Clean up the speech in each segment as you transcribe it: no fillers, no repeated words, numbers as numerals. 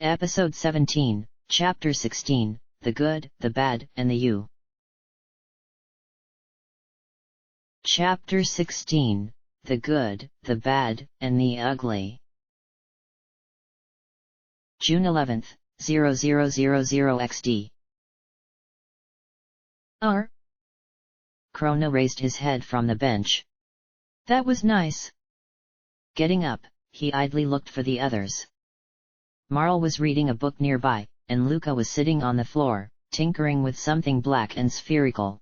Episode 17, Chapter 16, The Good, the Bad, and the You. Chapter 16, The Good, the Bad, and the Ugly. June 11th, 0000 XD. Chrono raised his head from the bench. That was nice. Getting up, he idly looked for the others. Marl was reading a book nearby, and Luca was sitting on the floor, tinkering with something black and spherical.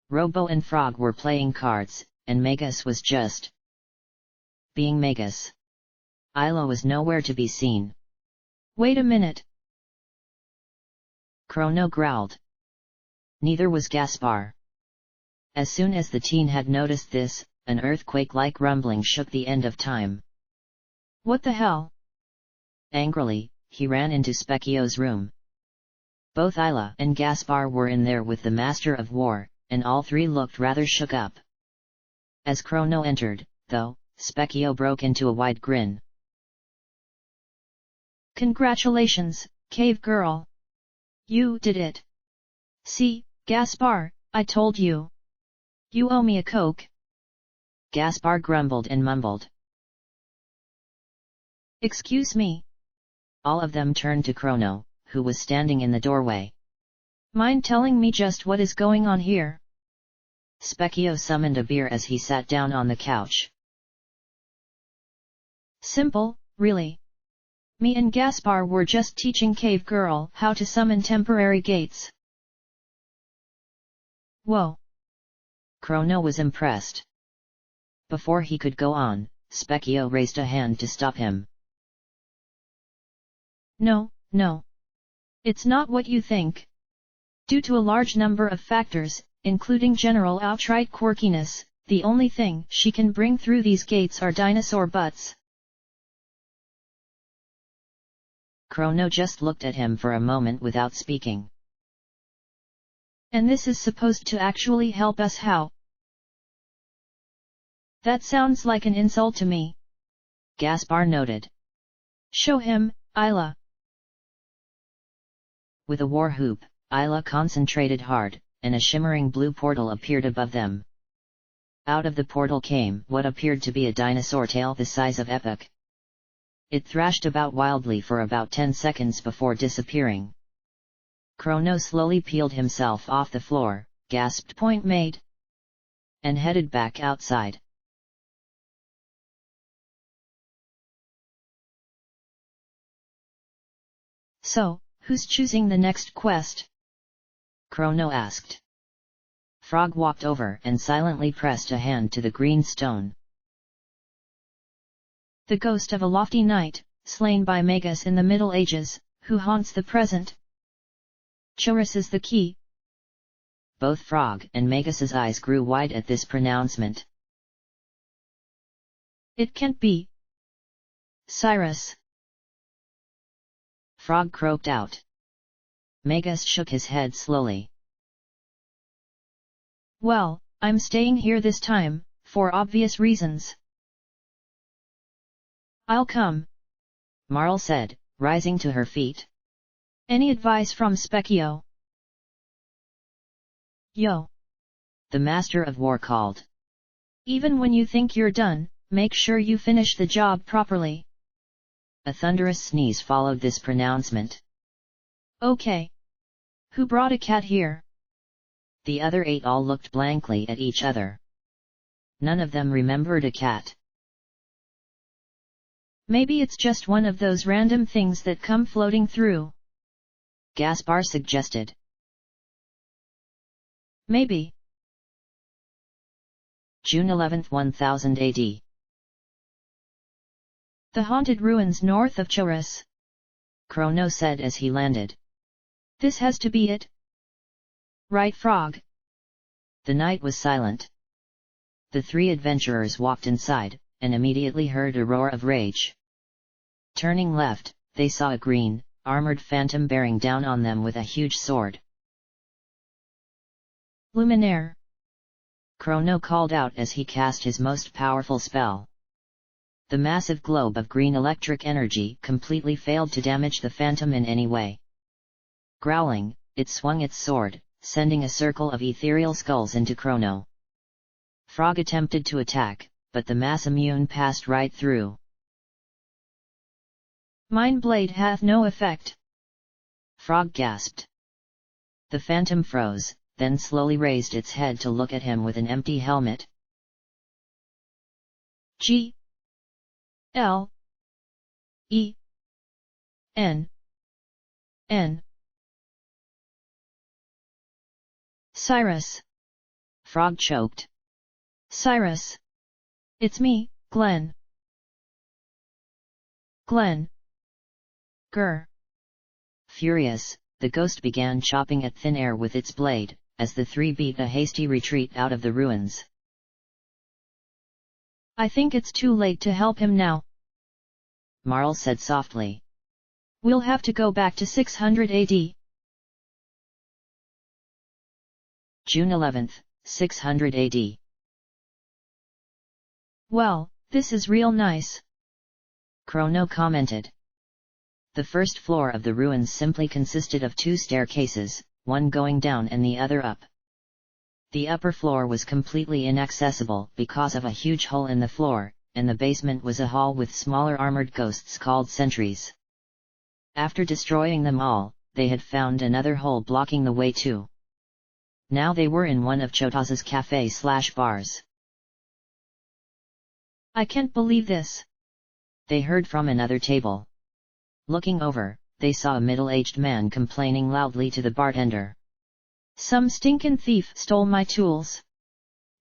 Robo and Frog were playing cards, and Magus was just being Magus. Isla was nowhere to be seen. Wait a minute. Chrono growled. Neither was Gaspar. As soon as the teen had noticed this, an earthquake-like rumbling shook the end of time. What the hell? Angrily, he ran into Specchio's room. Both Isla and Gaspar were in there with the Master of War, and all three looked rather shook up. As Chrono entered, though, Specchio broke into a wide grin. Congratulations, Cave Girl. You did it. See, Gaspar, I told you. You owe me a Coke. Gaspar grumbled and mumbled. Excuse me. All of them turned to Chrono, who was standing in the doorway. Mind telling me just what is going on here? Specchio summoned a beer as he sat down on the couch. Simple, really. Me and Gaspar were just teaching Cave Girl how to summon temporary gates. Whoa. Chrono was impressed. Before he could go on, Specchio raised a hand to stop him. No. It's not what you think. Due to a large number of factors, including general outright quirkiness, the only thing she can bring through these gates are dinosaur butts. Chrono just looked at him for a moment without speaking. And this is supposed to actually help us how? That sounds like an insult to me. Gaspar noted. Show him, Isla. With a war whoop, Isla concentrated hard, and a shimmering blue portal appeared above them. Out of the portal came what appeared to be a dinosaur tail the size of Epoch. It thrashed about wildly for about 10 seconds before disappearing. Chrono slowly peeled himself off the floor, gasped "Point made," and headed back outside. So, who's choosing the next quest? Chrono asked. Frog walked over and silently pressed a hand to the green stone. The ghost of a lofty knight, slain by Magus in the Middle Ages, who haunts the present. Chorus is the key. Both Frog and Magus's eyes grew wide at this pronouncement. It can't be. Cyrus. Frog croaked out. Magus shook his head slowly. Well, I'm staying here this time, for obvious reasons. I'll come, Marl said, rising to her feet. Any advice from Specchio? Yo. The Master of War called. Even when you think you're done, make sure you finish the job properly. A thunderous sneeze followed this pronouncement. Okay. Who brought a cat here? The other 8 all looked blankly at each other. None of them remembered a cat. Maybe it's just one of those random things that come floating through. Gaspar suggested. Maybe. June 11th 1000 AD. The haunted ruins north of Chorus. Chrono said as he landed. This has to be it. Right, Frog? The night was silent. The 3 adventurers walked inside, and immediately heard a roar of rage. Turning left, they saw a green, armored phantom bearing down on them with a huge sword. Luminaire. Chrono called out as he cast his most powerful spell. The massive globe of green electric energy completely failed to damage the phantom in any way. Growling, it swung its sword, sending a circle of ethereal skulls into Chrono. Frog attempted to attack, but the mass immune passed right through. Mine blade hath no effect. Frog gasped. The phantom froze, then slowly raised its head to look at him with an empty helmet. G L E N N Cyrus. Frog choked. Cyrus. It's me, Glenn. Glenn. Grr. Furious, the ghost began chopping at thin air with its blade, as the three beat a hasty retreat out of the ruins. I think it's too late to help him now, Marl said softly. We'll have to go back to 600 AD. June 11th, 600 AD. Well, this is real nice, Chrono commented. The first floor of the ruins simply consisted of two staircases, one going down and the other up. The upper floor was completely inaccessible because of a huge hole in the floor, and the basement was a hall with smaller armored ghosts called sentries. After destroying them all, they had found another hole blocking the way too. Now they were in one of Chotaz's cafe/bars. I can't believe this, they heard from another table. Looking over, they saw a middle-aged man complaining loudly to the bartender. Some stinkin' thief stole my tools.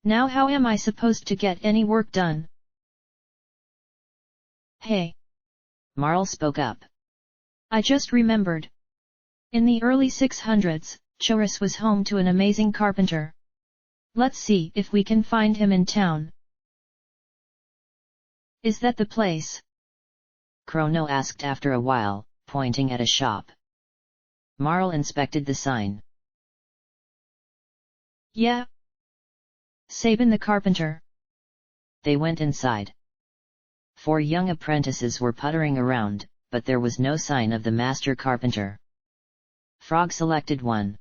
Now how am I supposed to get any work done? Hey! Marl spoke up. I just remembered. In the early 600s, Chorus was home to an amazing carpenter. Let's see if we can find him in town. Is that the place? Chrono asked after a while, pointing at a shop. Marl inspected the sign. Yeah. Sabin the carpenter. They went inside. 4 young apprentices were puttering around, but there was no sign of the master carpenter. Frog selected one.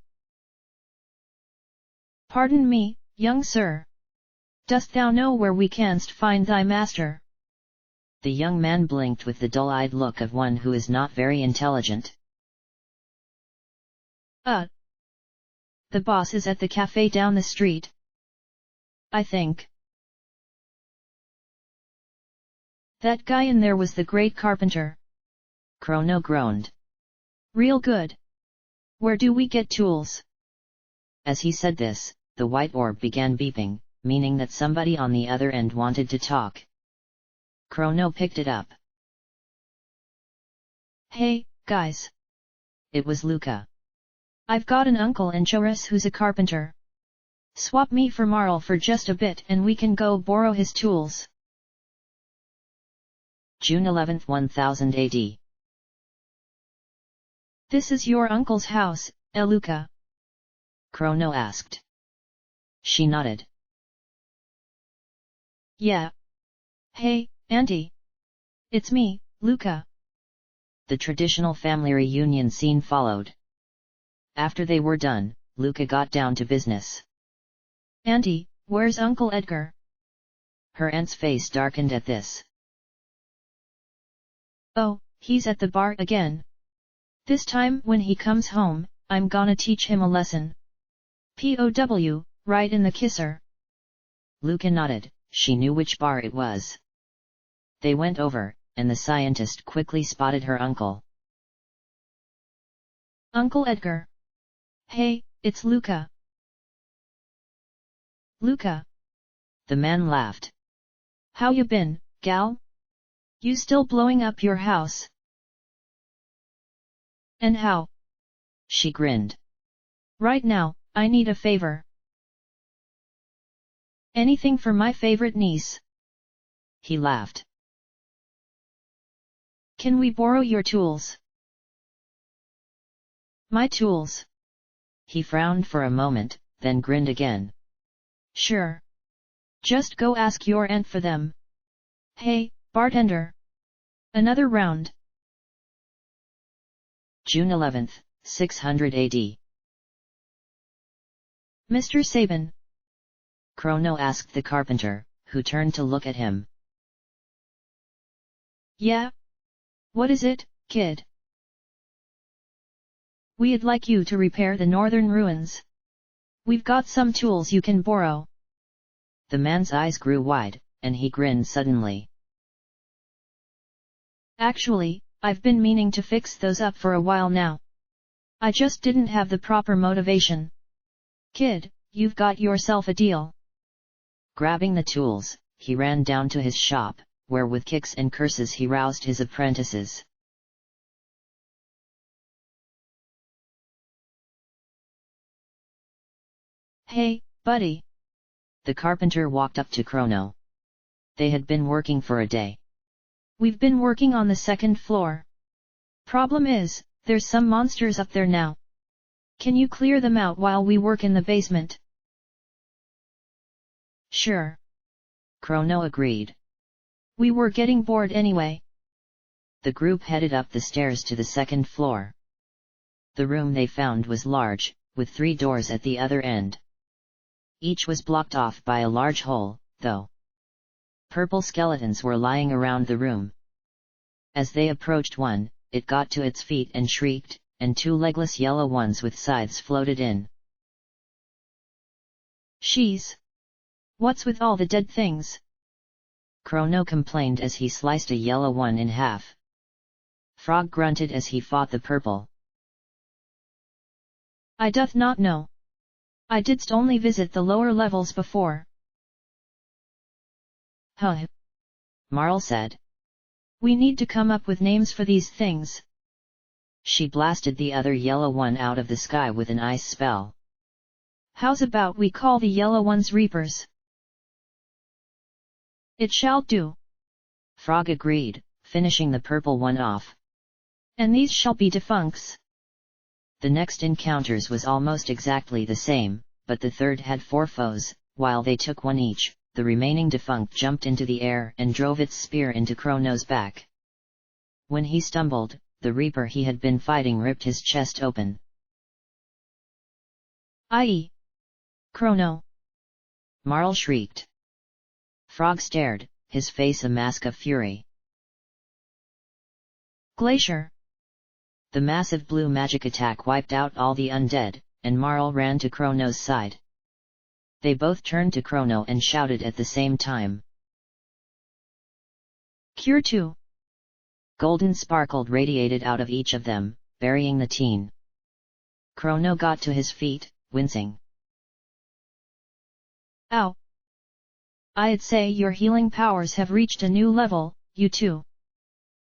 Pardon me, young sir. Dost thou know where we canst find thy master? The young man blinked with the dull-eyed look of one who is not very intelligent. The boss is at the cafe down the street, I think. That guy in there was the great carpenter. Chrono groaned. Real good. Where do we get tools? As he said this, the white orb began beeping, meaning that somebody on the other end wanted to talk. Chrono picked it up. Hey, guys. It was Luca. I've got an uncle in Chorus who's a carpenter. Swap me for Marl for just a bit and we can go borrow his tools. June 11th 1000 AD. This is your uncle's house, Luca? Chrono asked. She nodded. Yeah. Hey, Auntie. It's me, Luca. The traditional family reunion scene followed. After they were done, Luca got down to business. Auntie, where's Uncle Edgar? Her aunt's face darkened at this. Oh, he's at the bar again. This time when he comes home, I'm gonna teach him a lesson. POW, right in the kisser. Luca nodded, she knew which bar it was. They went over, and the scientist quickly spotted her uncle. Uncle Edgar. Hey, it's Luca. Luca. The man laughed. How you been, gal? You still blowing up your house? And how? She grinned. Right now, I need a favor. Anything for my favorite niece. He laughed. Can we borrow your tools? My tools. He frowned for a moment, then grinned again. Sure. Just go ask your aunt for them. Hey, Bartender. Another round. June 11th, 600 AD. Mr. Sabin. Chrono asked the carpenter, who turned to look at him. Yeah? What is it, kid? We'd like you to repair the northern ruins. We've got some tools you can borrow. The man's eyes grew wide, and he grinned suddenly. Actually, I've been meaning to fix those up for a while now. I just didn't have the proper motivation. Kid, you've got yourself a deal. Grabbing the tools, he ran down to his shop, where with kicks and curses he roused his apprentices. Hey, buddy. The carpenter walked up to Chrono. They had been working for a day. We've been working on the second floor. Problem is, there's some monsters up there now. Can you clear them out while we work in the basement? Sure. Chrono agreed. We were getting bored anyway. The group headed up the stairs to the second floor. The room they found was large, with 3 doors at the other end. Each was blocked off by a large hole, though. Purple skeletons were lying around the room. As they approached one, it got to its feet and shrieked, and 2 legless yellow ones with scythes floated in. Sheesh! What's with all the dead things? Chrono complained as he sliced a yellow one in half. Frog grunted as he fought the purple. I doth not know. I didst only visit the lower levels before. Huh. Marl said. We need to come up with names for these things. She blasted the other yellow one out of the sky with an ice spell. How's about we call the yellow ones Reapers? It shall do. Frog agreed, finishing the purple one off. And these shall be defuncts. The next encounters was almost exactly the same, but the third had 4 foes. While they took one each, the remaining defunct jumped into the air and drove its spear into Chrono's back. When he stumbled, the Reaper he had been fighting ripped his chest open. Aye! Chrono! Marl shrieked. Frog stared, his face a mask of fury. Glacier! The massive blue magic attack wiped out all the undead, and Marl ran to Chrono's side. They both turned to Chrono and shouted at the same time. Cure 2! Golden sparkle radiated out of each of them, burying the teen. Chrono got to his feet, wincing. Ow! I'd say your healing powers have reached a new level, you two.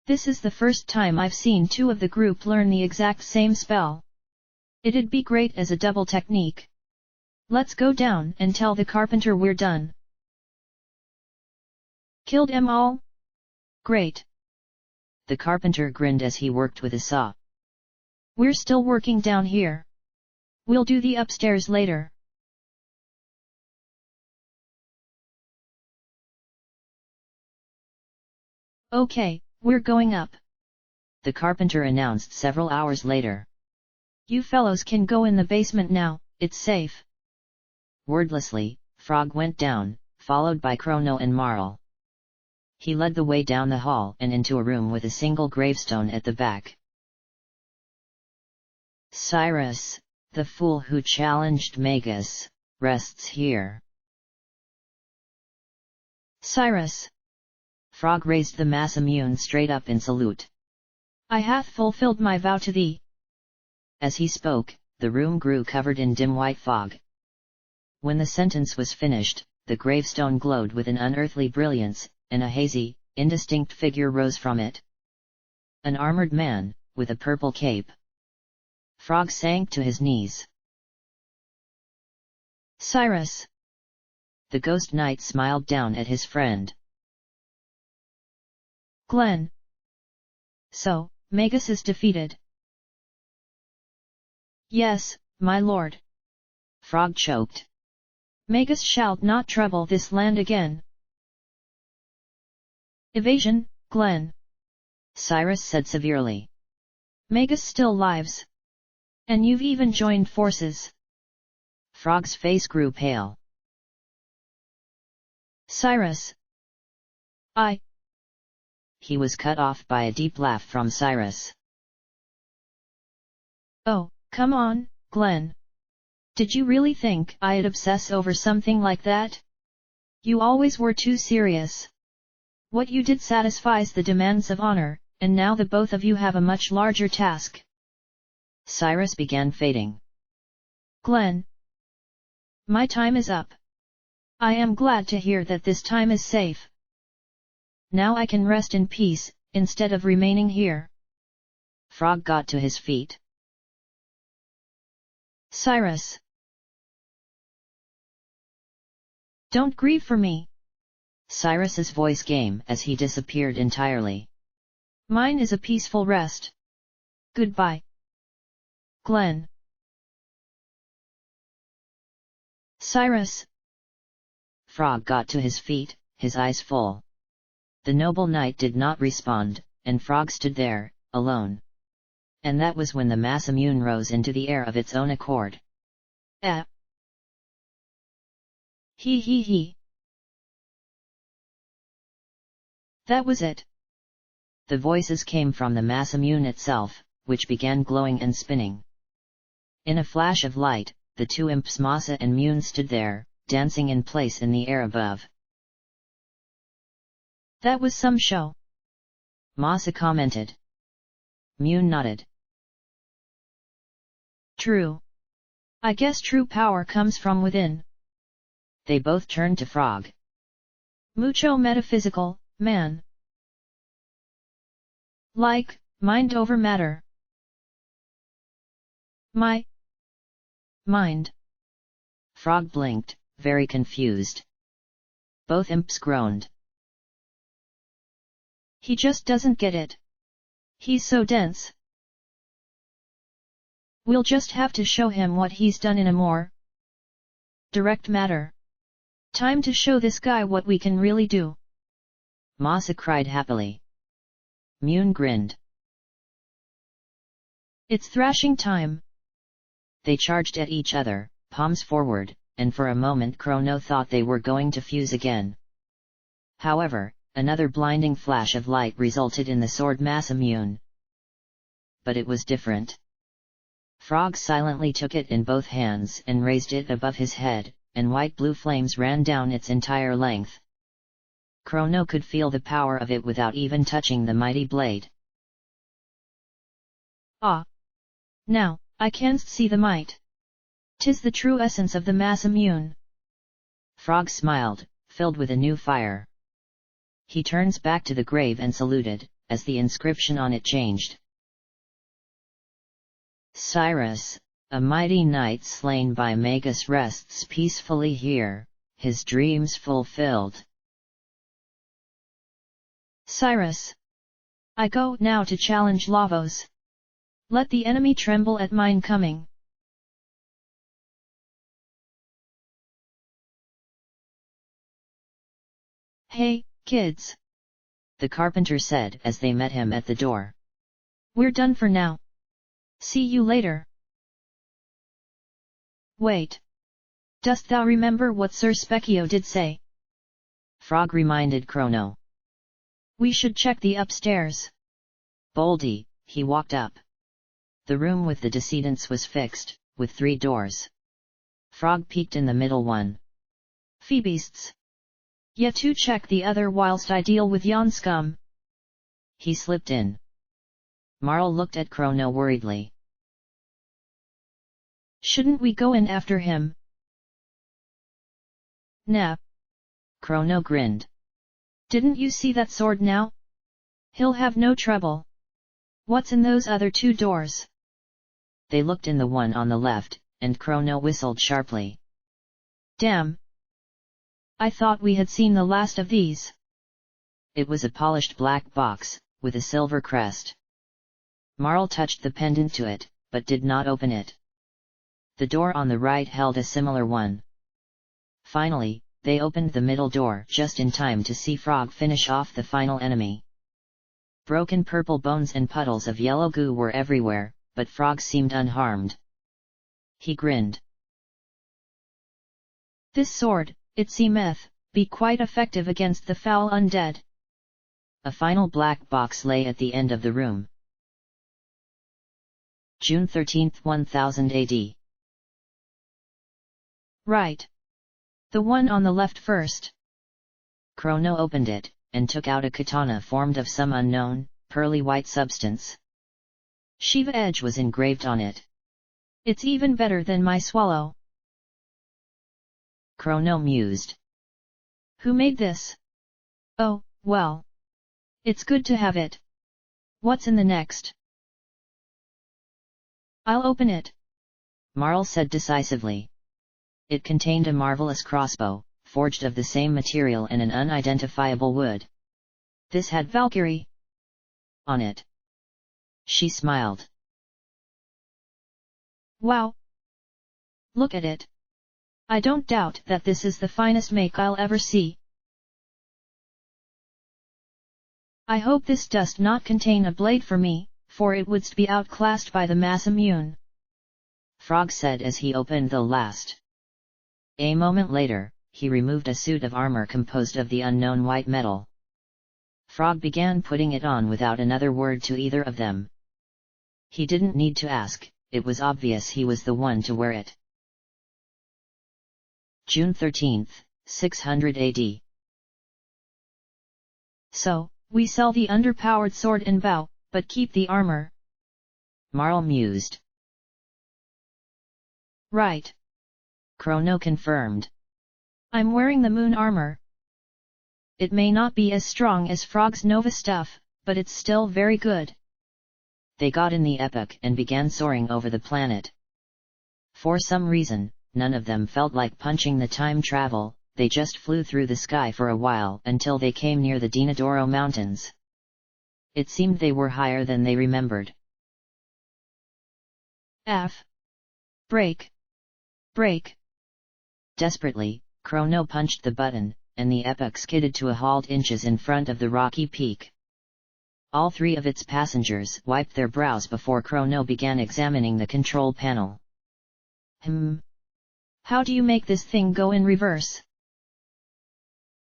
This is the first time I've seen 2 of the group learn the exact same spell. It'd be great as a double technique. Let's go down and tell the carpenter we're done. Killed 'em all? Great. The carpenter grinned as he worked with a saw. We're still working down here. We'll do the upstairs later. Okay, we're going up. The carpenter announced several hours later. You fellows can go in the basement now, it's safe. Wordlessly, Frog went down, followed by Chrono and Marl. He led the way down the hall and into a room with a single gravestone at the back. Cyrus, the fool who challenged Magus, rests here. Cyrus! Frog raised the mass immune straight up in salute. I hath fulfilled my vow to thee. As he spoke, the room grew covered in dim white fog. When the sentence was finished, the gravestone glowed with an unearthly brilliance, and a hazy, indistinct figure rose from it. An armored man, with a purple cape. Frog sank to his knees. Cyrus! The ghost knight smiled down at his friend. Glenn! So, Magus is defeated. Yes, my lord. Frog choked. Magus shall not trouble this land again. Evasion, Glenn, Cyrus said severely. Magus still lives. And you've even joined forces. Frog's face grew pale. Cyrus. He was cut off by a deep laugh from Cyrus. Oh, come on, Glenn. Did you really think I'd obsess over something like that? You always were too serious. What you did satisfies the demands of honor, and now the both of you have a much larger task. Cyrus began fading. Glenn. My time is up. I am glad to hear that this time is safe. Now I can rest in peace, instead of remaining here. Frog got to his feet. Cyrus. Don't grieve for me. Cyrus's voice came as he disappeared entirely. Mine is a peaceful rest. Goodbye. Glenn. Cyrus. Frog got to his feet, his eyes full. The noble knight did not respond, and Frog stood there, alone. And that was when the Masamune rose into the air of its own accord. He. That was it. The voices came from the Masamune itself, which began glowing and spinning. In a flash of light, the two imps Masa and Mune stood there, dancing in place in the air above. That was some show. Masa commented. Mune nodded. True. I guess true power comes from within. They both turned to Frog. Mucho metaphysical, man. Like, mind over matter. My mind. Frog blinked, very confused. Both imps groaned. He just doesn't get it. He's so dense. We'll just have to show him what he's done in a more direct matter. Time to show this guy what we can really do. Masa cried happily. Mune grinned. It's thrashing time. They charged at each other, palms forward, and for a moment Chrono thought they were going to fuse again. However, another blinding flash of light resulted in the sword Masamune. But it was different. Frog silently took it in both hands and raised it above his head, and white-blue flames ran down its entire length. Chrono could feel the power of it without even touching the mighty blade. Ah! Now, I canst see the might. 'Tis the true essence of the Masamune. Frog smiled, filled with a new fire. He turns back to the grave and saluted, as the inscription on it changed. Cyrus, a mighty knight slain by Magus rests peacefully here, his dreams fulfilled. Cyrus. I go now to challenge Lavos. Let the enemy tremble at mine coming. Hey, kids. The carpenter said as they met him at the door. We're done for now. See you later. Wait. Dost thou remember what Sir Specchio did say? Frog reminded Chrono. We should check the upstairs. Boldly, he walked up. The room with the decedents was fixed, with 3 doors. Frog peeked in the middle one. Phoebeasts. Yet to check the other whilst I deal with yon scum. He slipped in. Marl looked at Chrono worriedly. Shouldn't we go in after him? Nah. Chrono grinned. Didn't you see that sword now? He'll have no trouble. What's in those other 2 doors? They looked in the one on the left, and Chrono whistled sharply. Damn! I thought we had seen the last of these. It was a polished black box, with a silver crest. Marl touched the pendant to it, but did not open it. The door on the right held a similar one. Finally, they opened the middle door just in time to see Frog finish off the final enemy. Broken purple bones and puddles of yellow goo were everywhere, but Frog seemed unharmed. He grinned. This sword, it seemeth, be quite effective against the foul undead. A final black box lay at the end of the room. June 13, 1000 AD. Right. The one on the left first. Chrono opened it, and took out a katana formed of some unknown, pearly white substance. Shiva edge was engraved on it. It's even better than my swallow. Chrono mused. Who made this? Oh, well. It's good to have it. What's in the next? I'll open it. Marl said decisively. It contained a marvelous crossbow, forged of the same material and an unidentifiable wood. This had Valkyrie on it. She smiled. Wow! Look at it. I don't doubt that this is the finest make I'll ever see. I hope this does not contain a blade for me, for it would be outclassed by the mass immune. Frog said as he opened the last. A moment later, he removed a suit of armor composed of the unknown white metal. Frog began putting it on without another word to either of them. He didn't need to ask, it was obvious he was the one to wear it. June 13, 600 AD. So, we sell the underpowered sword and bow, but keep the armor. Marl mused. Right. Chrono confirmed. I'm wearing the moon armor. It may not be as strong as Frog's Nova stuff, but it's still very good. They got in the epic and began soaring over the planet. For some reason, none of them felt like punching the time travel, they just flew through the sky for a while until they came near the Dinodoro Mountains. It seemed they were higher than they remembered. Break! Break! Desperately, Chrono punched the button, and the epic skidded to a halt inches in front of the rocky peak. All three of its passengers wiped their brows before Chrono began examining the control panel. How do you make this thing go in reverse?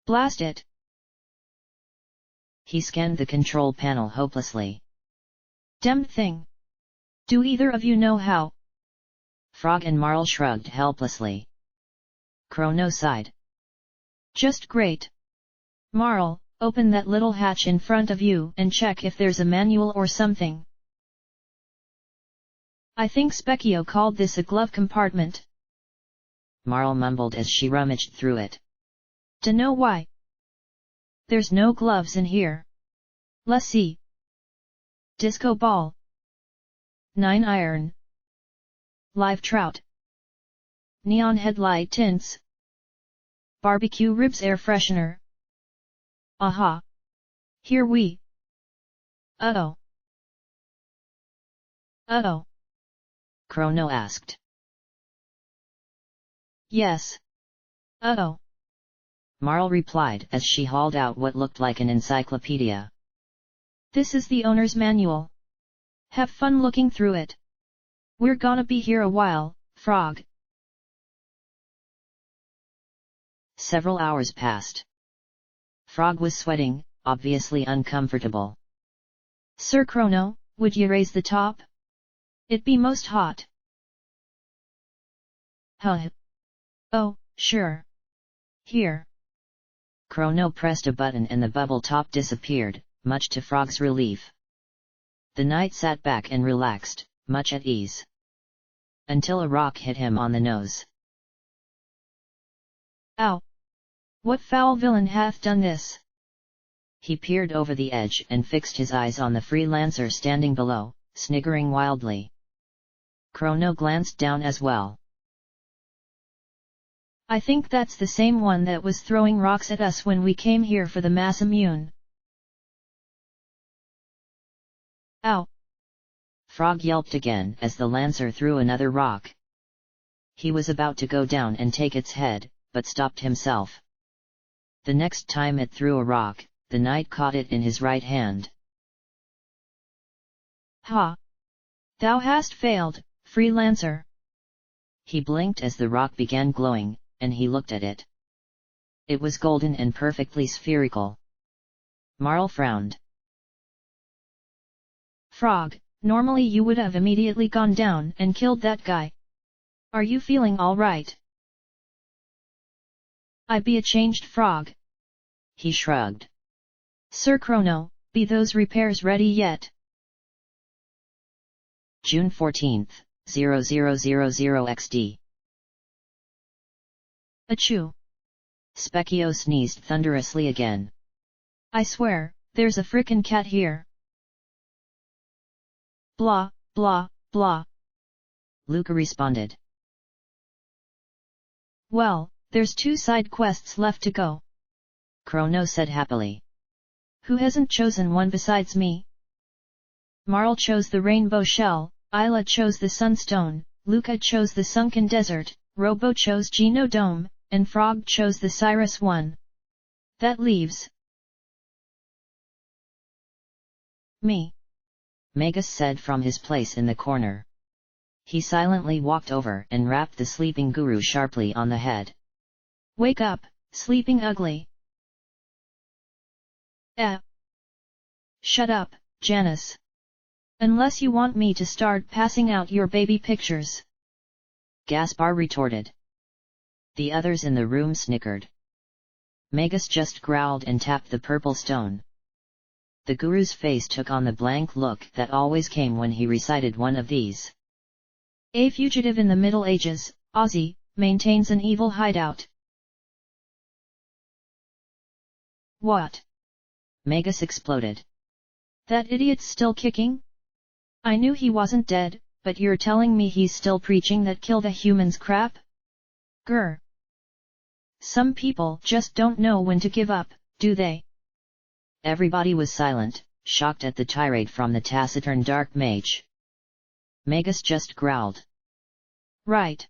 Blast it! He scanned the control panel hopelessly. Damned thing! Do either of you know how? Frog and Marl shrugged helplessly. Chrono sighed. Just great. Marl, open that little hatch in front of you and check if there's a manual or something. I think Specchio called this a glove compartment. Marl mumbled as she rummaged through it. Dunno why. There's no gloves in here. Let's see. Disco ball. 9 iron. Live trout. Neon headlight tints. Barbecue ribs air freshener. Aha! Here we. Uh-oh. Uh-oh. Chrono asked. Yes. Uh-oh. Marl replied as she hauled out what looked like an encyclopedia. This is the owner's manual. Have fun looking through it. We're gonna be here a while, Frog. Several hours passed. Frog was sweating, obviously uncomfortable. Sir Chrono, would you raise the top? It be most hot. Huh. Oh, sure. Here. Chrono pressed a button and the bubble top disappeared, much to Frog's relief. The knight sat back and relaxed, much at ease. Until a rock hit him on the nose. Ow! What foul villain hath done this? He peered over the edge and fixed his eyes on the freelancer standing below, sniggering wildly. Chrono glanced down as well. I think that's the same one that was throwing rocks at us when we came here for the mass immune. Ow! Frog yelped again as the lancer threw another rock. He was about to go down and take its head, but stopped himself. The next time it threw a rock, the knight caught it in his right hand. Ha! Thou hast failed, freelancer! He blinked as the rock began glowing, and he looked at it. It was golden and perfectly spherical. Marl frowned. Frog, normally you would have immediately gone down and killed that guy. Are you feeling all right? I be a changed frog. He shrugged. Sir Chrono, be those repairs ready yet? June 14th, 0000 XD. Achoo! Specchio sneezed thunderously again. I swear, there's a frickin' cat here. Blah, blah, blah. Luca responded. Well, there's 2 side quests left to go. Chrono said happily. Who hasn't chosen one besides me? Marl chose the rainbow shell, Isla chose the sunstone, Luca chose the sunken desert, Robo chose Geno Dome, and Frog chose the Cyrus one. That leaves me, Magus said from his place in the corner. He silently walked over and rapped the sleeping guru sharply on the head. Wake up, sleeping ugly! Shut up, Janice. Unless you want me to start passing out your baby pictures. Gaspar retorted. The others in the room snickered. Magus just growled and tapped the purple stone. The guru's face took on the blank look that always came when he recited one of these. A fugitive in the Middle Ages, Ozzy, maintains an evil hideout. What? Magus exploded. That idiot's still kicking? I knew he wasn't dead, but you're telling me he's still preaching that kill the humans crap? Grr. Some people just don't know when to give up, do they? Everybody was silent, shocked at the tirade from the taciturn dark mage. Magus just growled. Right.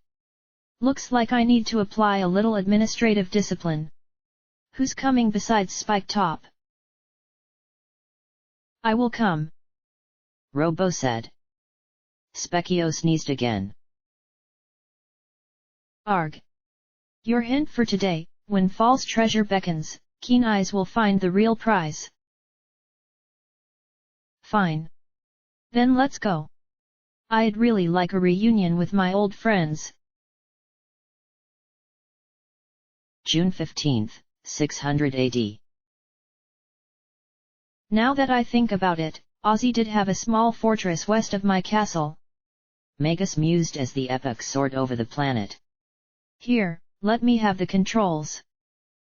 Looks like I need to apply a little administrative discipline. Who's coming besides Spike Top? I will come. Robo said. Specchio sneezed again. Arg. Your hint for today, when false treasure beckons, keen eyes will find the real prize. Fine. Then let's go. I'd really like a reunion with my old friends. June 15th, 600 AD. Now that I think about it, Ozzy did have a small fortress west of my castle. Magus mused as the epoch soared over the planet. Here, let me have the controls.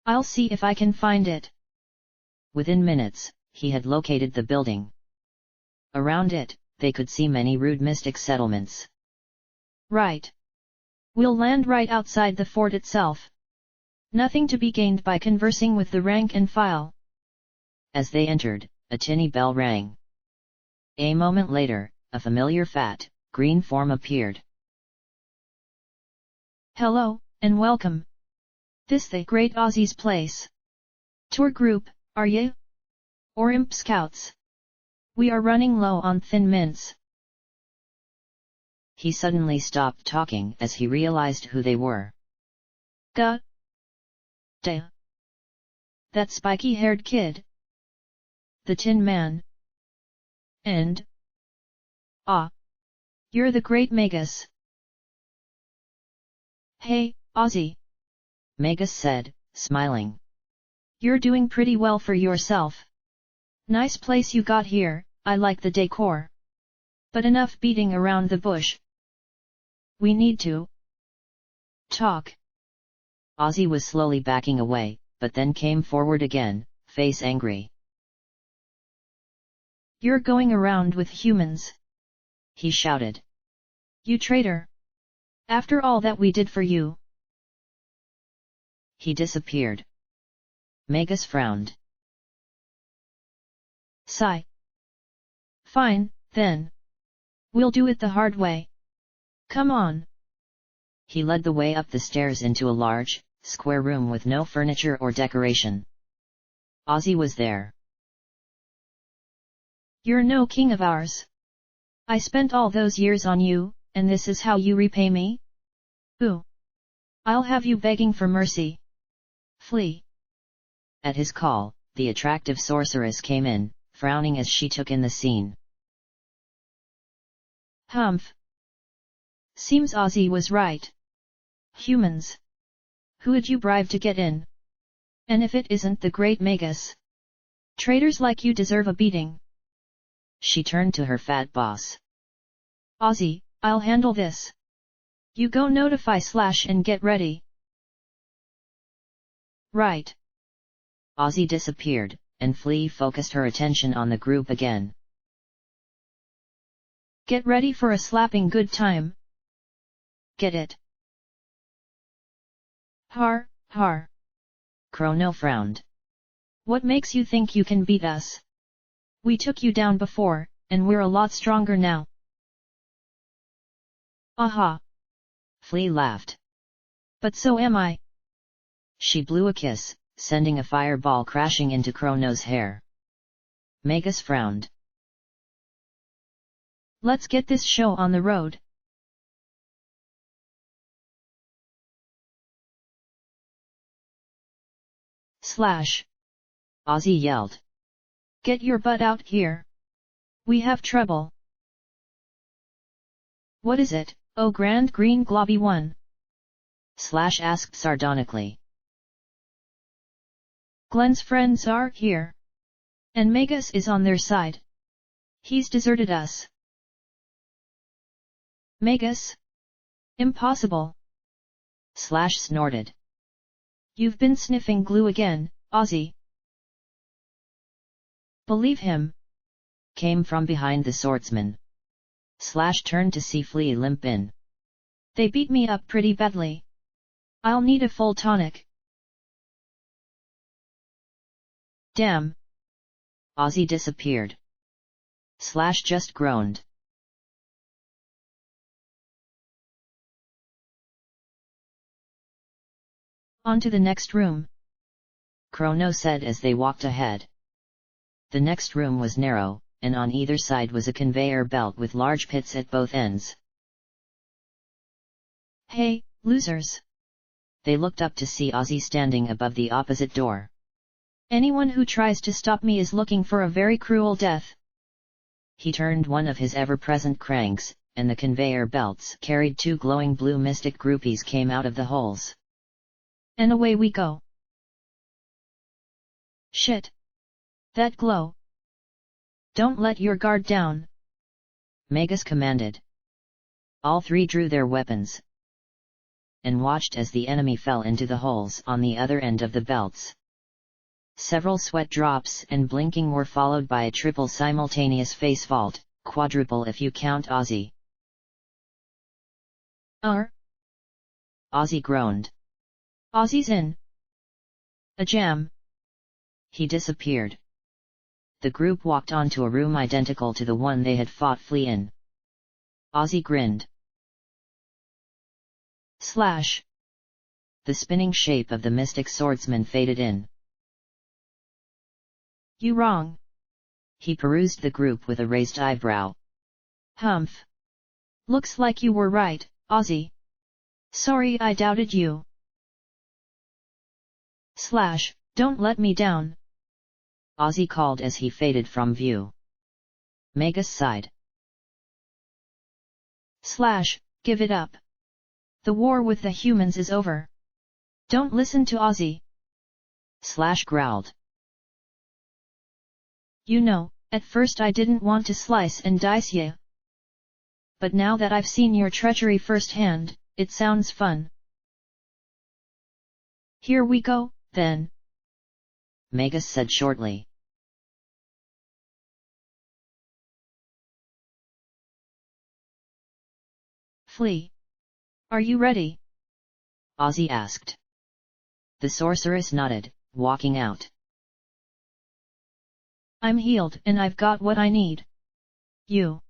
I'll see if I can find it. Within minutes, he had located the building. Around it, they could see many rude mystic settlements. Right. We'll land right outside the fort itself. Nothing to be gained by conversing with the rank and file. As they entered, a tinny bell rang. A moment later, a familiar fat, green form appeared. Hello, and welcome. This the Great Ozzy's place. Tour group, are you? Or imp scouts? We are running low on thin mints. He suddenly stopped talking as he realized who they were. That spiky-haired kid. The Tin Man. And? You're the Great Magus. Hey, Ozzy. Magus said, smiling. You're doing pretty well for yourself. Nice place you got here, I like the decor. But enough beating around the bush. We need to talk. Ozzy was slowly backing away, but then came forward again, face angry. You're going around with humans. He shouted. You traitor! After all that we did for you. He disappeared. Magus frowned. Sigh. Fine, then. We'll do it the hard way. Come on. He led the way up the stairs into a large, square room with no furniture or decoration. Ozzy was there. You're no king of ours. I spent all those years on you, and this is how you repay me? Ooh! I'll have you begging for mercy. Flee. At his call, the attractive sorceress came in, frowning as she took in the scene. Humph. Seems Ozzy was right. Humans. Who'd you bribe to get in? And if it isn't the great Magus? Traitors like you deserve a beating. She turned to her fat boss. Ozzy, I'll handle this. You go notify Slash and get ready. Right. Ozzy disappeared, and Flea focused her attention on the group again. Get ready for a slapping good time. Get it? Har, har. Chrono frowned. What makes you think you can beat us? We took you down before, and we're a lot stronger now. Aha! Flea laughed. But so am I. She blew a kiss, sending a fireball crashing into Chrono's hair. Magus frowned. Let's get this show on the road. Slash! Ozzy yelled. Get your butt out here. We have trouble. What is it, oh grand green globby one? Slash asked sardonically. Glenn's friends are here. And Magus is on their side. He's deserted us. Magus? Impossible. Slash snorted. You've been sniffing glue again, Ozzy. Believe him. Came from behind the swordsman. Slash turned to see Flea limp in. They beat me up pretty badly. I'll need a full tonic. Damn. Ozzy disappeared. Slash just groaned. On to the next room, Chrono said as they walked ahead. The next room was narrow, and on either side was a conveyor belt with large pits at both ends. Hey, losers! They looked up to see Ozzy standing above the opposite door. Anyone who tries to stop me is looking for a very cruel death. He turned one of his ever-present cranks, and the conveyor belts carried two glowing blue mystic groupies came out of the holes. And away we go. Shit! That glow! Don't let your guard down! Magus commanded. All three drew their weapons and watched as the enemy fell into the holes on the other end of the belts. Several sweat drops and blinking were followed by a triple simultaneous face vault, quadruple if you count Ozzy. Ozzy groaned. Ozzy's in. A jam. He disappeared. The group walked on to a room identical to the one they had fought Flea in. Ozzy grinned. Slash. The spinning shape of the mystic swordsman faded in. You wrong. He perused the group with a raised eyebrow. Humph. Looks like you were right, Ozzy. Sorry I doubted you. Slash, don't let me down. Ozzy called as he faded from view. Magus sighed. Slash, give it up. The war with the humans is over. Don't listen to Ozzy. Slash growled. You know, at first I didn't want to slice and dice ya. But now that I've seen your treachery firsthand, it sounds fun. Here we go, then. Magus said shortly. Flea. Are you ready? Ozzy asked. The sorceress nodded, walking out. I'm healed and I've got what I need. You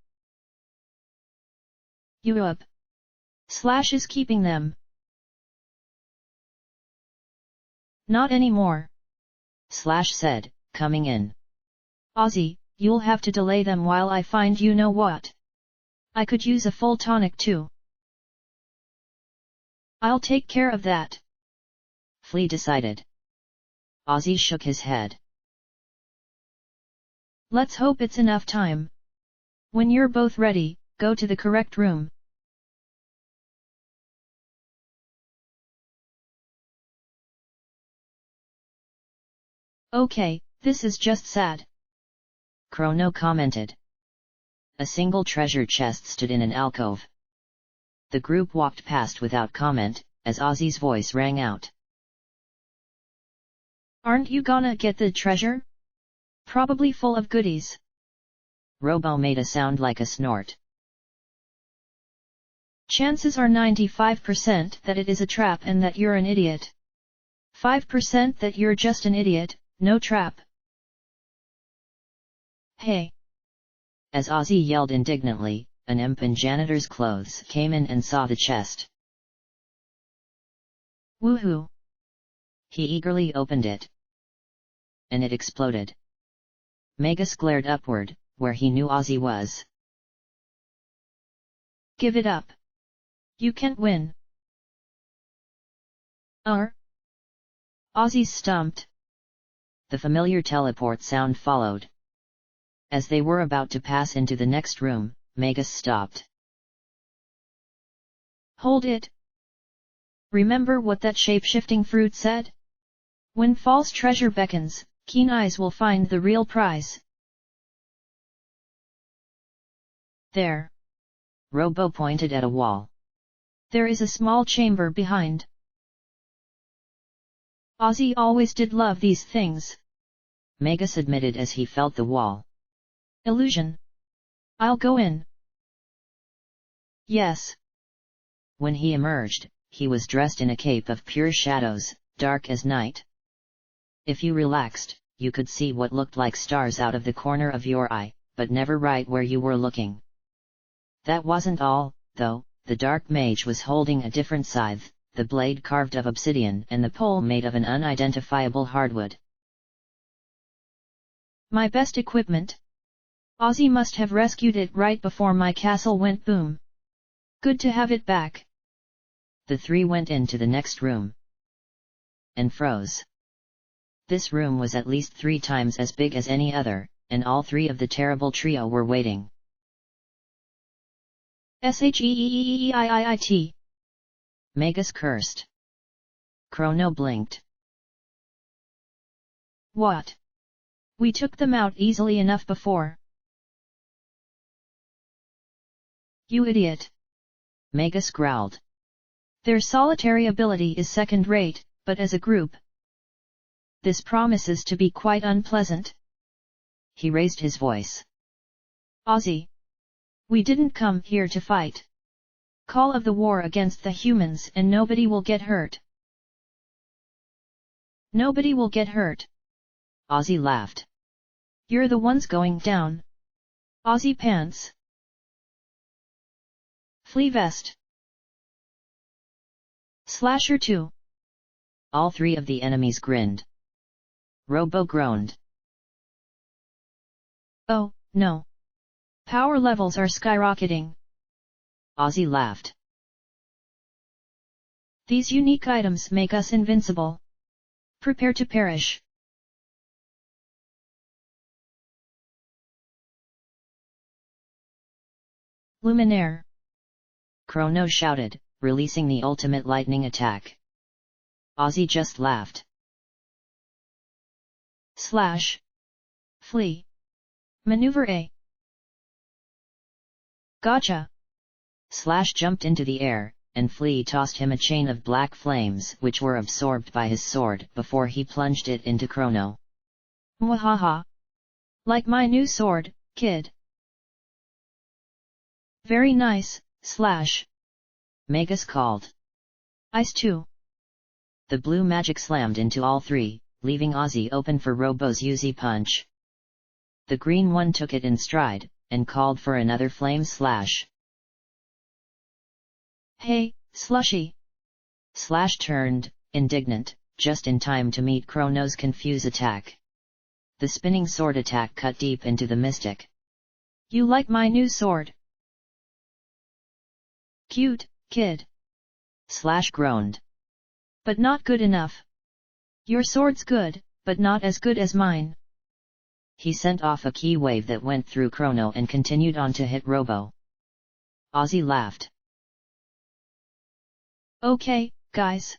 up. Slash is keeping them. Not anymore, Slash said, coming in. Ozzy, you'll have to delay them while I find you know what. I could use a full tonic too. I'll take care of that, Flea decided. Ozzy shook his head. Let's hope it's enough time. When you're both ready, go to the correct room. Okay, this is just sad, Chrono commented. A single treasure chest stood in an alcove. The group walked past without comment, as Ozzy's voice rang out. Aren't you gonna get the treasure? Probably full of goodies. Robo made a sound like a snort. Chances are 95% that it is a trap and that you're an idiot. 5% that you're just an idiot, no trap. Hey! As Ozzy yelled indignantly, an imp in janitor's clothes came in and saw the chest. Woohoo! He eagerly opened it. And it exploded. Magus glared upward, where he knew Ozzy was. Give it up. You can't win. Ozzy stumped. The familiar teleport sound followed. As they were about to pass into the next room, Magus stopped. Hold it. Remember what that shape-shifting fruit said? When false treasure beckons, keen eyes will find the real prize. There. Robo pointed at a wall. There is a small chamber behind. Ozzy always did love these things, Magus admitted as he felt the wall. Illusion. I'll go in. Yes. When he emerged, he was dressed in a cape of pure shadows, dark as night. If you relaxed, you could see what looked like stars out of the corner of your eye, but never right where you were looking. That wasn't all, though. The dark mage was holding a different scythe, the blade carved of obsidian and the pole made of an unidentifiable hardwood. My best equipment. Ozzy must have rescued it right before my castle went boom. Good to have it back. The three went into the next room. And froze. This room was at least 3 times as big as any other, and all 3 of the terrible trio were waiting. Sheeeiit. Magus cursed. Chrono blinked. What? We took them out easily enough before. You idiot. Magus growled. Their solitary ability is second-rate, but as a group, this promises to be quite unpleasant. He raised his voice. Ozzy. We didn't come here to fight. Call of the war against the humans and nobody will get hurt. Nobody will get hurt. Ozzy laughed. You're the ones going down. Ozzy pants. Flea vest. Slasher 2. All 3 of the enemies grinned. Robo groaned. Oh, no. Power levels are skyrocketing. Ozzy laughed. These unique items make us invincible. Prepare to perish. Luminaire. Chrono shouted, releasing the ultimate lightning attack. Ozzy just laughed. Slash. Flee. Maneuver A. Gotcha! Slash jumped into the air, and Flea tossed him a chain of black flames which were absorbed by his sword before he plunged it into Chrono. Mwahaha! Like my new sword, kid! Very nice, Slash! Magus called. Ice 2. The blue magic slammed into all 3, leaving Ozzy open for Robo's Uzi punch. The green one took it in stride, and called for another flame slash. Hey, Slushy! Slash turned, indignant, just in time to meet Chrono's confuse attack. The spinning sword attack cut deep into the mystic. You like my new sword? Cute, kid. Slash groaned. But not good enough. Your sword's good, but not as good as mine. He sent off a key wave that went through Chrono and continued on to hit Robo. Ozzy laughed. Okay, guys.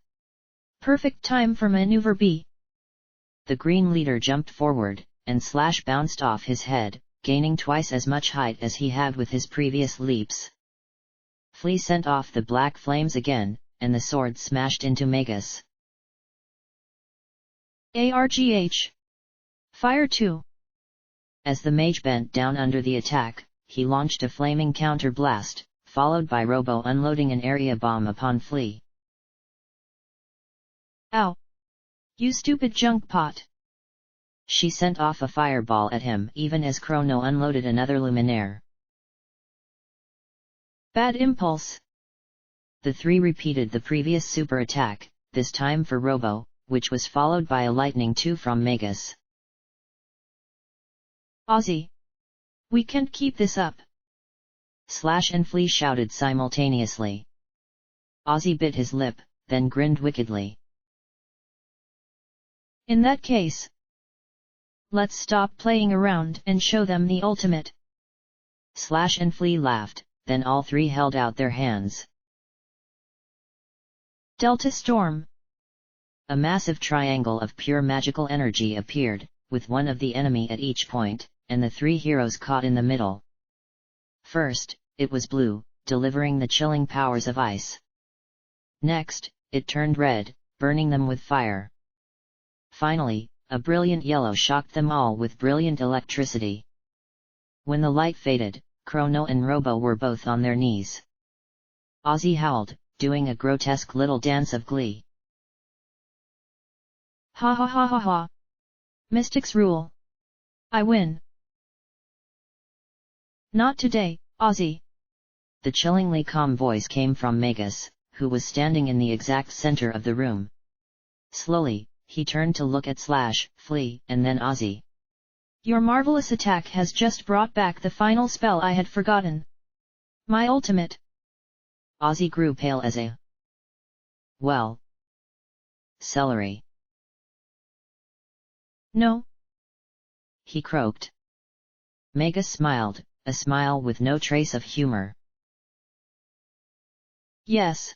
Perfect time for maneuver B. The green leader jumped forward, and Slash bounced off his head, gaining twice as much height as he had with his previous leaps. Flea sent off the black flames again, and the sword smashed into Magus. ARGH. Fire 2. As the mage bent down under the attack, he launched a flaming counter-blast, followed by Robo unloading an area bomb upon Flea. Ow! You stupid junk pot! She sent off a fireball at him even as Chrono unloaded another luminaire. Bad impulse. The three repeated the previous super attack, this time for Robo, which was followed by a lightning 2 from Magus. Ozzy! We can't keep this up! Slash and Flea shouted simultaneously. Ozzy bit his lip, then grinned wickedly. In that case, let's stop playing around and show them the ultimate. Slash and Flea laughed, then all three held out their hands. Delta Storm. A massive triangle of pure magical energy appeared, with one of the enemy at each point, and the three heroes caught in the middle. First, it was blue, delivering the chilling powers of ice. Next, it turned red, burning them with fire. Finally, a brilliant yellow shocked them all with brilliant electricity. When the light faded, Chrono and Robo were both on their knees. Ozzy howled, doing a grotesque little dance of glee. Ha ha ha ha ha! Mystics rule! I win! Not today, Ozzy! The chillingly calm voice came from Magus, who was standing in the exact center of the room. Slowly, he turned to look at Slash, Flea, and then Ozzy. Your marvelous attack has just brought back the final spell I had forgotten. My ultimate. Ozzy grew pale as a... well... celery. No. He croaked. Magus smiled, a smile with no trace of humor. Yes.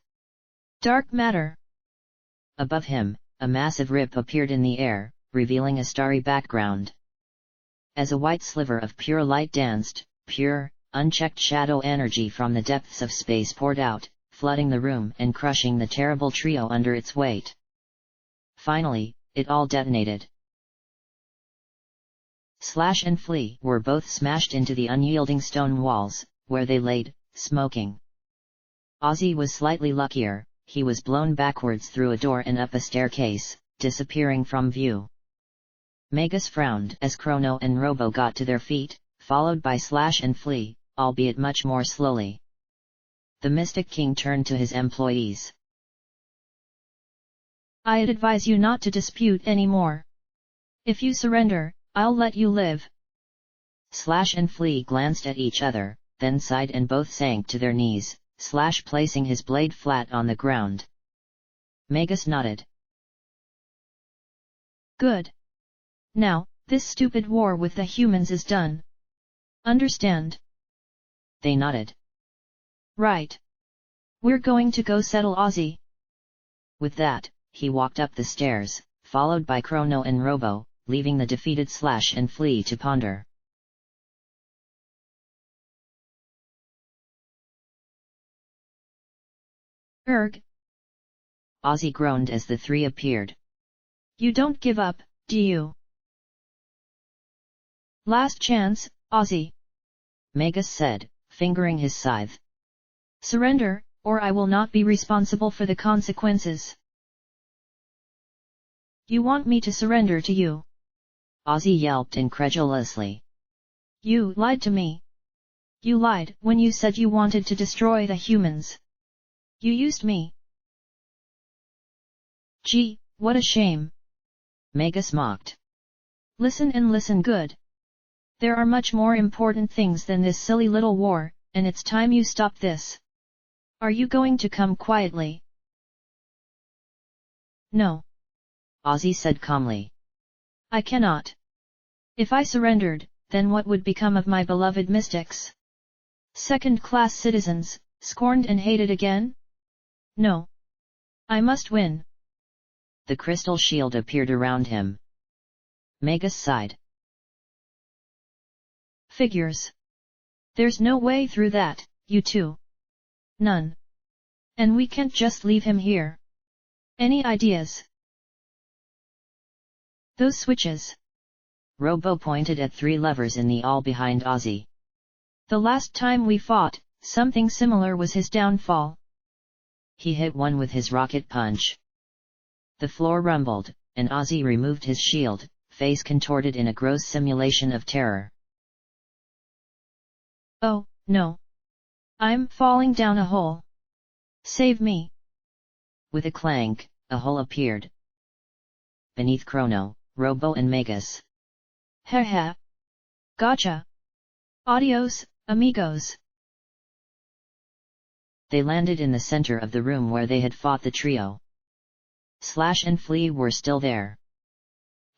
Dark matter. Above him, a massive rip appeared in the air, revealing a starry background. As a white sliver of pure light danced, pure, unchecked shadow energy from the depths of space poured out, flooding the room and crushing the terrible trio under its weight. Finally, it all detonated. Slash and Flea were both smashed into the unyielding stone walls, where they laid, smoking. Ozzy was slightly luckier, he was blown backwards through a door and up a staircase, disappearing from view. Magus frowned as Chrono and Robo got to their feet, followed by Slash and Flea, albeit much more slowly. The Mystic King turned to his employees. I'd advise you not to dispute anymore. If you surrender, I'll let you live. Slash and Flea glanced at each other, then sighed and both sank to their knees, Slash placing his blade flat on the ground. Magus nodded. Good. Now, this stupid war with the humans is done. Understand? They nodded. Right. We're going to go settle Ozzy. With that, he walked up the stairs, followed by Chrono and Robo, leaving the defeated Slash and Flea to ponder. Erg. Ozzy groaned as the three appeared. You don't give up, do you? Last chance, Ozzy. Magus said, fingering his scythe. Surrender, or I will not be responsible for the consequences. You want me to surrender to you? Ozzy yelped incredulously. You lied to me. You lied when you said you wanted to destroy the humans. You used me. Gee, What a shame! Magus mocked. Listen and listen good. There are much more important things than this silly little war, and it's time you stop this. Are you going to come quietly? No. Ozzy said calmly. I cannot. If I surrendered, then what would become of my beloved mystics? Second-class citizens, scorned and hated again? No. I must win. The crystal shield appeared around him. Magus sighed. Figures. There's no way through that, you two. None. And we can't just leave him here. Any ideas? Those switches. Robo pointed at 3 levers in the all behind Ozzy. The last time we fought, something similar was his downfall. He hit one with his rocket punch. The floor rumbled, and Ozzy removed his shield, face contorted in a gross simulation of terror. Oh, no. I'm falling down a hole. Save me. With a clank, a hole appeared. Beneath Chrono, Robo and Magus. Haha. Gotcha. Adios, amigos. They landed in the center of the room where they had fought the trio. Slash and Flea were still there.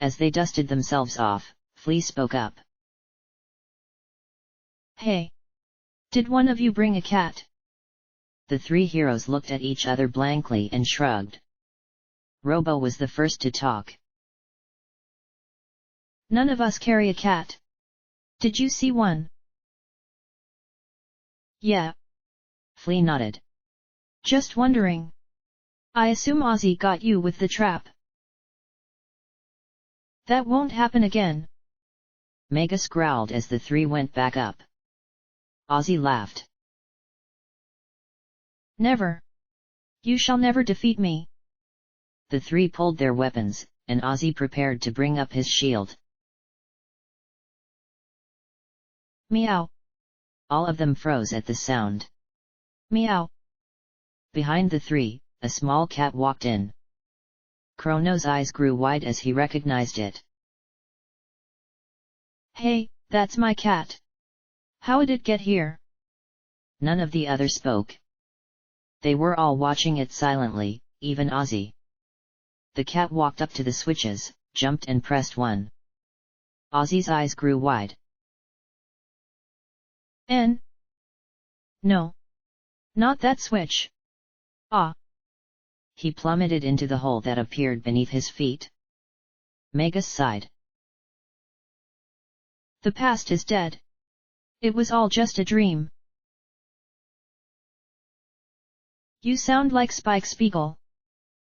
As they dusted themselves off, Flea spoke up. Hey. Did one of you bring a cat? The 3 heroes looked at each other blankly and shrugged. Robo was the first to talk. None of us carry a cat. Did you see one? Yeah. Flea nodded. Just wondering. I assume Ozzy got you with the trap. That won't happen again. Magus growled as the 3 went back up. Ozzy laughed. Never. You shall never defeat me. The 3 pulled their weapons, and Ozzy prepared to bring up his shield. Meow. All of them froze at the sound. Meow. Behind the 3, a small cat walked in. Chrono's eyes grew wide as he recognized it. Hey, that's my cat. How'd it get here? None of the others spoke. They were all watching it silently, even Ozzy. The cat walked up to the switches, jumped and pressed one. Ozzy's eyes grew wide. No. Not that switch. Ah. He plummeted into the hole that appeared beneath his feet. Magus sighed. The past is dead. It was all just a dream. You sound like Spike Spiegel.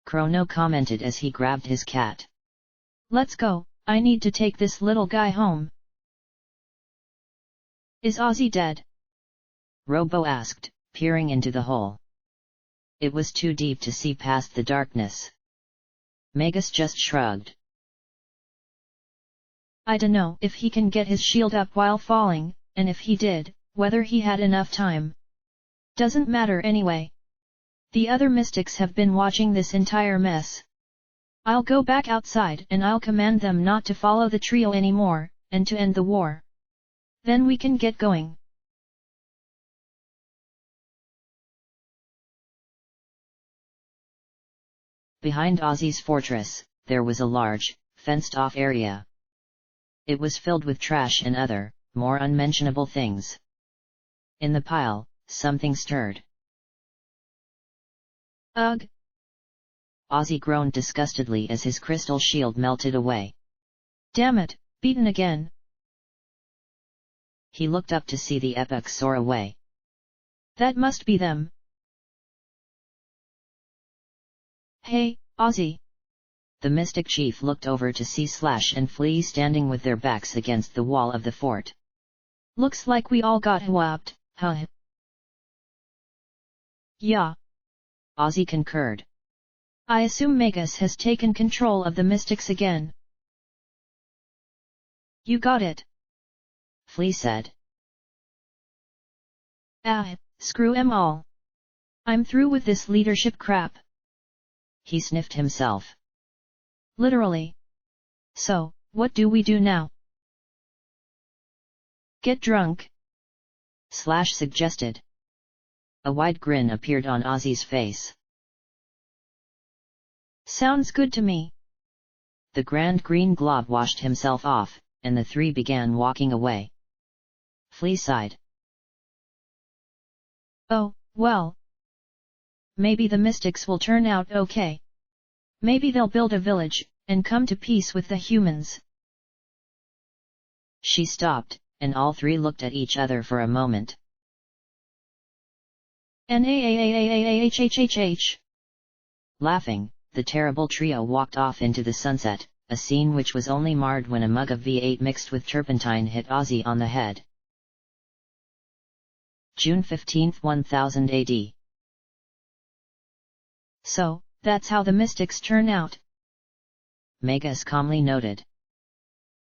Chrono commented as he grabbed his cat. Let's go, I need to take this little guy home. Is Ozzy dead? Robo asked, peering into the hole. It was too deep to see past the darkness. Magus just shrugged. I dunno if he can get his shield up while falling, and if he did, whether he had enough time. Doesn't matter anyway. The other mystics have been watching this entire mess. I'll go back outside and I'll command them not to follow the trio anymore, and to end the war. Then we can get going. Behind Ozzy's fortress, there was a large, fenced-off area. It was filled with trash and other, more unmentionable things. In the pile, something stirred. Ugh! Ozzy groaned disgustedly as his crystal shield melted away. Damn it, beaten again. He looked up to see the epoch soar away. That must be them. Hey, Ozzy! The Mystic Chief looked over to see Slash and Flea standing with their backs against the wall of the fort. Looks like we all got whopped, huh? Yeah. Ozzy concurred. I assume Magus has taken control of the mystics again. You got it. Flea said. Ah, screw 'em all. I'm through with this leadership crap. He sniffed himself. Literally. So, what do we do now? Get drunk? Slash suggested. A wide grin appeared on Ozzy's face. Sounds good to me. The grand green glob washed himself off, and the three began walking away. Flea sighed. Oh, well. Maybe the mystics will turn out okay. Maybe they'll build a village, and come to peace with the humans. She stopped, and all three looked at each other for a moment. Naahhhhhh. Laughing, the terrible trio walked off into the sunset, a scene which was only marred when a mug of V8 mixed with turpentine hit Ozzy on the head. June 15, 1000 AD. So, that's how the mystics turn out. Magus calmly noted.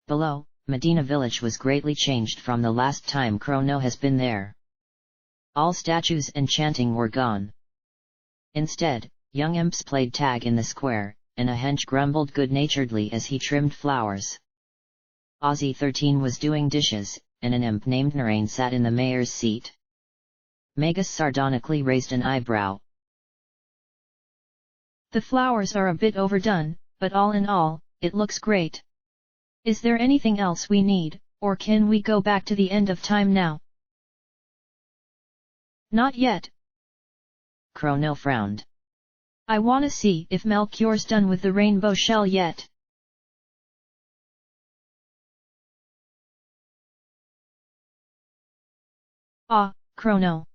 Below, Medina village was greatly changed from the last time Chrono has been there. All statues and chanting were gone. Instead, young imps played tag in the square, and a hench grumbled good-naturedly as he trimmed flowers. Ozzy 13 was doing dishes, and an imp named Narain sat in the mayor's seat. Magus sardonically raised an eyebrow. The flowers are a bit overdone, but all in all, it looks great. Is there anything else we need, or can we go back to the end of time now? Not yet. Chrono frowned. I wanna see if Melchior's done with the rainbow shell yet. Ah, Chrono!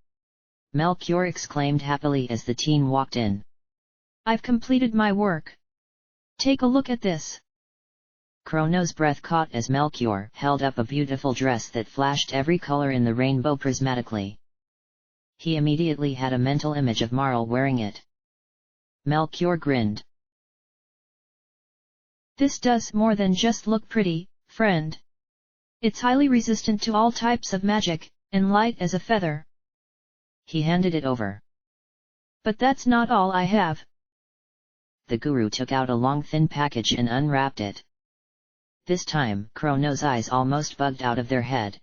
Melchior exclaimed happily as the teen walked in. I've completed my work. Take a look at this. Chrono's breath caught as Melchior held up a beautiful dress that flashed every color in the rainbow prismatically. He immediately had a mental image of Marl wearing it. Melchior grinned. This does more than just look pretty, friend. It's highly resistant to all types of magic, and light as a feather. He handed it over. But that's not all I have. The guru took out a long thin package and unwrapped it. This time, Chrono's eyes almost bugged out of their head.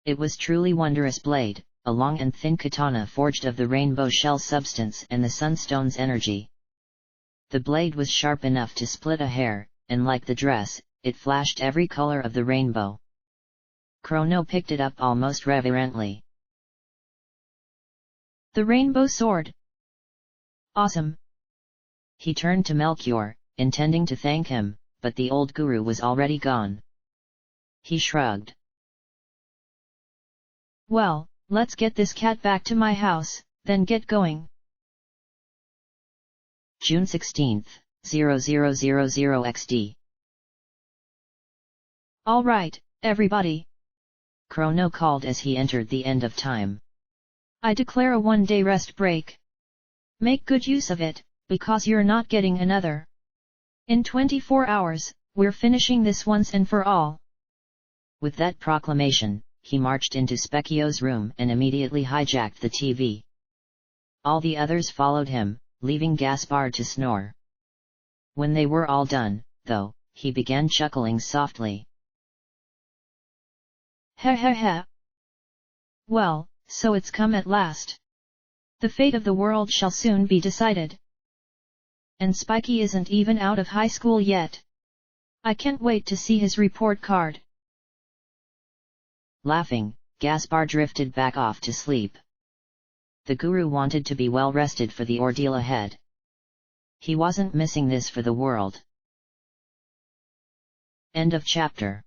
It was truly wondrous blade, a long and thin katana forged of the rainbow shell substance and the sunstone's energy. The blade was sharp enough to split a hair, and like the dress, it flashed every color of the rainbow. Chrono picked it up almost reverently. The rainbow sword! Awesome! He turned to Melchior, intending to thank him, but the old guru was already gone. He shrugged. Well, let's get this cat back to my house, then get going. June 16, 0000 XD. All right, everybody. Chrono called as he entered the end of time. I declare a one-day rest break. Make good use of it, because you're not getting another. In 24 hours, we're finishing this once and for all. With that proclamation, he marched into Specchio's room and immediately hijacked the TV. All the others followed him, leaving Gaspard to snore. When they were all done, though, he began chuckling softly. Ha ha ha! Well, so it's come at last. The fate of the world shall soon be decided. And Spiky isn't even out of high school yet. I can't wait to see his report card. Laughing, Gaspard drifted back off to sleep. The guru wanted to be well rested for the ordeal ahead. He wasn't missing this for the world. End of chapter.